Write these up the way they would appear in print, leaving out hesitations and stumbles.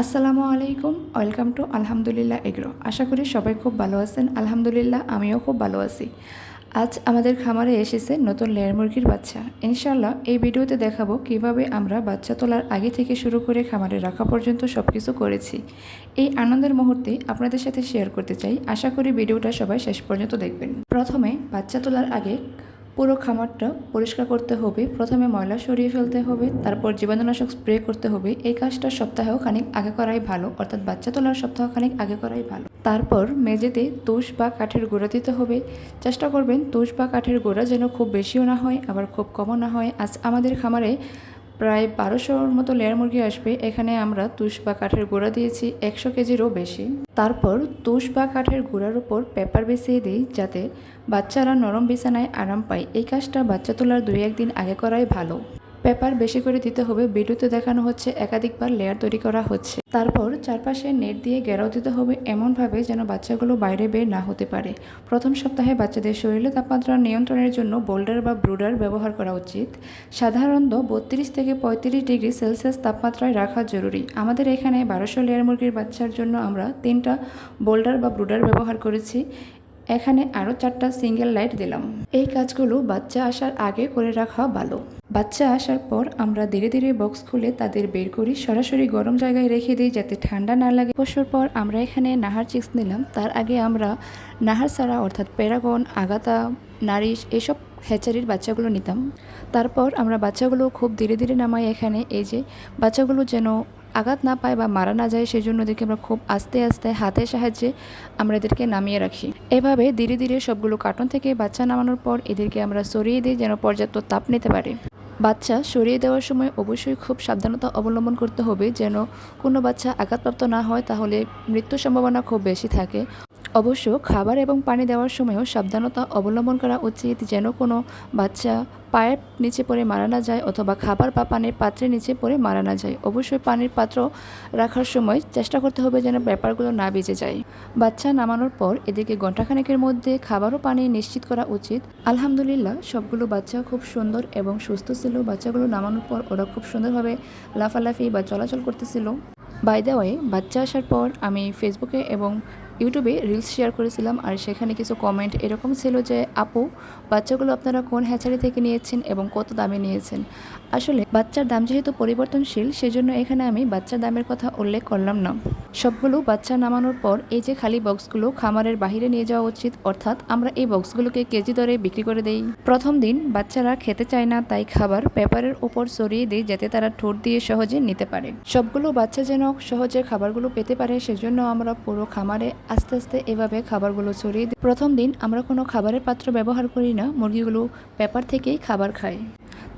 আসসালামু আলাইকুম, welcome to আলহামদুলিল্লাহ এগ্রো। আশা করি সবাই খুব ভালো আছেন। আলহামদুলিল্লাহ আমিও খুব ভালো আছি। আজ আমাদের খামারে এসেছে নতুন লেয়ার মুরগির বাচ্চা। ইনশাল্লাহ এই ভিডিওতে দেখাবো কিভাবে আমরা বাচ্চা তোলার আগে থেকে শুরু করে খামারে রাখা পর্যন্ত সব কিছু করেছি। এই আনন্দের মুহূর্তে আপনাদের সাথে শেয়ার করতে চাই। আশা করি ভিডিওটা সবাই শেষ পর্যন্ত দেখবেন। প্রথমে বাচ্চা তোলার আগে পুরো খামারটা পরিষ্কার করতে হবে। প্রথমে ময়লা সরিয়ে ফেলতে হবে, তারপর জীবাণুনাশক স্প্রে করতে হবে। এই কাজটা সপ্তাহেও খানিক আগে করাই ভালো, অর্থাৎ বাচ্চা তোলার সপ্তাহ খানিক আগে করাই ভালো। তারপর মেঝেতে তুষ বা কাঠের গুঁড়া দিতে হবে। চেষ্টা করবেন তুষ বা কাঠের গুঁড়া যেন খুব বেশিও না হয়, আবার খুব কমও না হয়। আজ আমাদের খামারে প্রায় 1200-র মতো লেয়ার মুরগি আসবে। এখানে আমরা তুষ বা কাঠের গুঁড়া দিয়েছি 100 কেজিরও বেশি। তারপর তুষ বা কাঠের গুঁড়ার উপর পেপার বিছিয়ে দিই, যাতে বাচ্চারা নরম বিছানায় আরাম পায়। এই কাজটা বাচ্চা তোলার 2-1 দিন আগে করাই ভালো। পেপার বেশি করে দিতে হবে। ভিডিওতে দেখানো হচ্ছে একাধিকবার লেয়ার তৈরি করা হচ্ছে। তারপর চারপাশে নেট দিয়ে ঘেরাও দিতে হবে, এমনভাবে যেন বাচ্চাগুলো বাইরে বের না হতে পারে। প্রথম সপ্তাহে বাচ্চাদের শরীরে তাপমাত্রা নিয়ন্ত্রণের জন্য বোল্ডার বা ব্রুডার ব্যবহার করা উচিত। সাধারণত 32 থেকে 35 ডিগ্রি সেলসিয়াস তাপমাত্রায় রাখা জরুরি। আমাদের এখানে 1200 লেয়ার মুরগির বাচ্চার জন্য আমরা 3টা বোল্ডার বা ব্রুডার ব্যবহার করেছি। এখানে আরও 4টা সিঙ্গেল লাইট দিলাম। এই কাজগুলো বাচ্চা আসার আগে করে রাখা ভালো। বাচ্চা আসার পর আমরা ধীরে ধীরে বক্স খুলে তাদের বের করি, সরাসরি গরম জায়গায় রেখে দিই যাতে ঠান্ডা না লাগে। বছর পর আমরা এখানে নাহার চিক্স নিলাম। তার আগে আমরা নাহার ছাড়া অর্থাৎ প্যারাগন, আগাতা, নারিশ এসব হ্যাচারির বাচ্চাগুলো নিতাম। তারপর আমরা বাচ্চাগুলো খুব ধীরে ধীরে নামাই এখানে। এই যে বাচ্চাগুলো যেন আঘাত না পায় বা মারা না যায়, সেজন্য এদেরকে আমরা খুব আস্তে আস্তে হাতের সাহায্যে আমরা এদেরকে নামিয়ে রাখি। এভাবে ধীরে ধীরে সবগুলো কার্টন থেকে বাচ্চা নামানোর পর এদেরকে আমরা সরিয়ে দিই যেন পর্যাপ্ত তাপ নিতে পারে। বাচ্চা সরিয়ে দেওয়ার সময় অবশ্যই খুব সাবধানতা অবলম্বন করতে হবে যেন কোনো বাচ্চা আঘাতপ্রাপ্ত না হয়, তাহলে মৃত্যুর সম্ভাবনা খুব বেশি থাকে। অবশ্য খাবার এবং পানি দেওয়ার সময়ও সাবধানতা অবলম্বন করা উচিত যেন কোনো বাচ্চা পায়ের নিচে পড়ে মারা না যায়, অথবা খাবার বা পানির পাত্রের নিচে পড়ে মারা না যায়। অবশ্যই পানির পাত্র রাখার সময় চেষ্টা করতে হবে যেন ব্যাপারগুলো না ভিজে যায়। বাচ্চা নামানোর পর এদিকে ঘণ্টাখানেকের মধ্যে খাবার ও পানি নিশ্চিত করা উচিত। আলহামদুলিল্লাহ সবগুলো বাচ্চা খুব সুন্দর এবং সুস্থ ছিল। বাচ্চাগুলো নামানোর পর ওরা খুব সুন্দরভাবে লাফালাফি বা চলাচল করতেছিল। বাই দ্য ওয়ে, বাচ্চা আসার পর আমি ফেসবুকে এবং ইউটিউবে রিলস শেয়ার করেছিলাম, আর সেখানে কিছু কমেন্ট এরকম ছিল যে, আপু বাচ্চাগুলো আপনারা কোন হ্যাচারি থেকে নিয়েছেন এবং কত দামে নিয়েছেন। আসলে বাচ্চার দাম যেহেতু পরিবর্তনশীল, সেজন্য এখানে আমি বাচ্চার দামের কথা উল্লেখ করলাম না। সবগুলো বাচ্চা নামানোর পর এই যে খালি বক্সগুলো খামারের বাহিরে নিয়ে যাওয়া উচিত, অর্থাৎ আমরা এই বক্সগুলোকে কেজি দরে বিক্রি করে দেই। প্রথম দিন বাচ্চারা খেতে চায় না, তাই খাবার পেপারের উপর ছড়িয়ে দিই যাতে তারা ঠোঁট দিয়ে সহজে নিতে পারে। সবগুলো বাচ্চা যেন সহজে খাবারগুলো পেতে পারে, সেজন্য আমরা পুরো খামারে আস্তে আস্তে এভাবে খাবারগুলো ছড়িয়ে দিই। প্রথম দিন আমরা কোনো খাবারের পাত্র ব্যবহার করি না, মুরগিগুলো পেপার থেকেই খাবার খায়।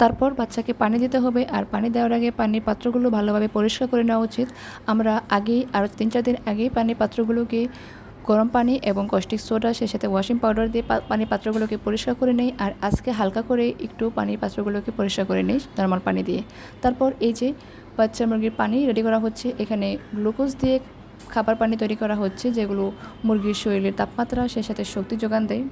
তারপর বাচ্চাকে পানি দিতে হবে, আর পানি দেওয়ার আগে পানির পাত্রগুলো ভালোভাবে পরিষ্কার করে নেওয়া উচিত। আমরা আগেই আরও 3-4 দিন আগেই পানির পাত্রগুলোকে গরম পানি এবং কস্টিক সোডা, সে সাথে ওয়াশিং পাউডার দিয়ে পানির পাত্রগুলোকে পরিষ্কার করে নেই। আর আজকে হালকা করে একটু পানির পাত্রগুলোকে পরিষ্কার করে নেই নর্মাল পানি দিয়ে। তারপর এই যে বাচ্চা মুরগির পানি রেডি করা হচ্ছে, এখানে গ্লুকোজ দিয়ে খাবার পানি তৈরি করা হচ্ছে, যেগুলো মুরগির শরীরের তাপমাত্রা সে সাথে শক্তি যোগান দেয়।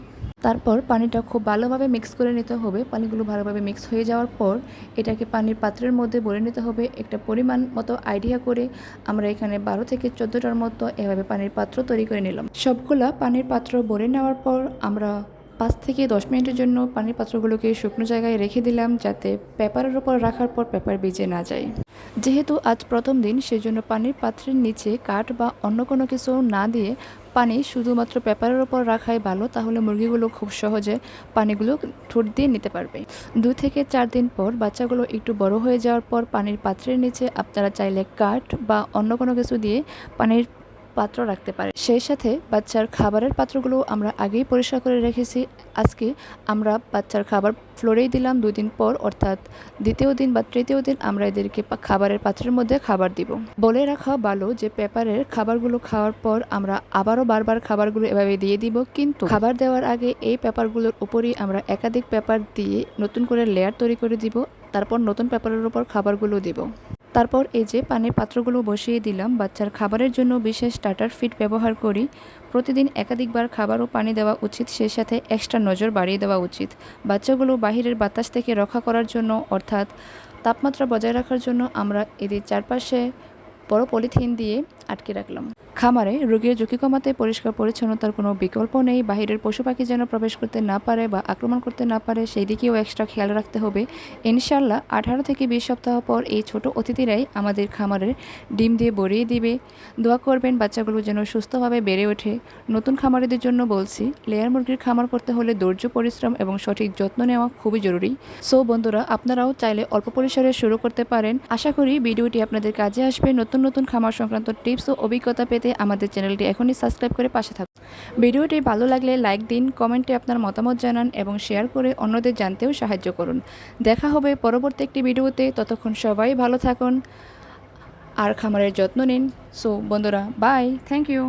তারপর পানিটা খুব ভালোভাবে মিক্স করে নিতে হবে। পানিগুলো ভালোভাবে মিক্স হয়ে যাওয়ার পর এটাকে পানির পাত্রের মধ্যে ভরে নিতে হবে। একটা পরিমাণ মতো আইডিয়া করে আমরা এখানে 12 থেকে 14টার মতো এভাবে পানির পাত্র তৈরি করে নিলাম। সবগুলা পানির পাত্র ভরে নেওয়ার পর আমরা 5 থেকে 10 মিনিটের জন্য পানির পাত্রগুলোকে শুকনো জায়গায় রেখে দিলাম, যাতে পেপারের উপর রাখার পর পেপার ভিজে না যায়। যেহেতু আজ প্রথম দিন, সেজন্য পানির পাত্রের নিচে কাঠ বা অন্য কোনো কিছু না দিয়ে পানি শুধুমাত্র পেপারের ওপর রাখাই ভালো, তাহলে মুরগিগুলো খুব সহজে পানিগুলো ঠোঁট দিয়ে নিতে পারবে। 2 থেকে 4 দিন পর বাচ্চাগুলো একটু বড় হয়ে যাওয়ার পর পানির পাত্রের নিচে আপনারা চাইলে কাঠ বা অন্য কোনো কিছু দিয়ে পানির পাত্র রাখতে পারে। সেই সাথে বাচ্চার খাবারের পাত্রগুলো আমরা আগেই পরিষ্কার করে রেখেছি। আজকে আমরা বাচ্চার খাবার ফ্লোরেই দিলাম। 2 দিন পর অর্থাৎ দ্বিতীয় দিন বা তৃতীয় দিন আমরা এদেরকে খাবারের পাত্রের মধ্যে খাবার দিব। বলে রাখা ভালো যে পেপারের খাবারগুলো খাওয়ার পর আমরা আবারও বারবার খাবারগুলো এভাবে দিয়ে দিব, কিন্তু খাবার দেওয়ার আগে এই পেপারগুলোর উপরই আমরা একাধিক পেপার দিয়ে নতুন করে লেয়ার তৈরি করে দিব। তারপর নতুন পেপারের উপর খাবারগুলো দিব। তারপর এই যে পানির পাত্রগুলো বসিয়ে দিলাম। বাচ্চার খাবারের জন্য বিশেষ স্টার্টার ফিড ব্যবহার করি। প্রতিদিন একাধিকবার খাবার ও পানি দেওয়া উচিত, সেই সাথে এক্সট্রা নজর বাড়িয়ে দেওয়া উচিত। বাচ্চাগুলো বাহিরের বাতাস থেকে রক্ষা করার জন্য, অর্থাৎ তাপমাত্রা বজায় রাখার জন্য আমরা এদের চারপাশে বড় পলিথিন দিয়ে আটকে রাখলাম। খামারে রোগীর ঝুঁকি কমাতে পরিষ্কার পরিচ্ছন্নতার কোনো বিকল্প নেই। বাহিরের পশু পাখি যেন প্রবেশ করতে না পারে বা আক্রমণ করতে না পারে, সেই দিকেও এক্সট্রা খেয়াল রাখতে হবে। ইনশাল্লাহ 18 থেকে 20 সপ্তাহ পর এই ছোট অতিথিরাই আমাদের খামারের ডিম দিয়ে ভরিয়ে দিবে। দোয়া করবেন বাচ্চাগুলো যেন সুস্থভাবে বেড়ে ওঠে। নতুন খামারিদের জন্য বলছি, লেয়ার মুরগির খামার করতে হলে ধৈর্য, পরিশ্রম এবং সঠিক যত্ন নেওয়া খুবই জরুরি। সো বন্ধুরা, আপনারাও চাইলে অল্প পরিসরে শুরু করতে পারেন। আশা করি ভিডিওটি আপনাদের কাজে আসবে। নতুন নতুন খামার সংক্রান্ত টিপস ও অভিজ্ঞতা পেতে আমাদের চ্যানেলটি এখনই সাবস্ক্রাইব করে পাশে থাকুন। ভিডিওটি ভালো লাগলে লাইক দিন, কমেন্টে আপনার মতামত জানান এবং শেয়ার করে অন্যদের জানতেও সাহায্য করুন। দেখা হবে পরবর্তী একটি ভিডিওতে। ততক্ষণ সবাই ভালো থাকুন আর খামারের যত্ন নিন। সো বন্ধুরা, বাই, থ্যাংক ইউ।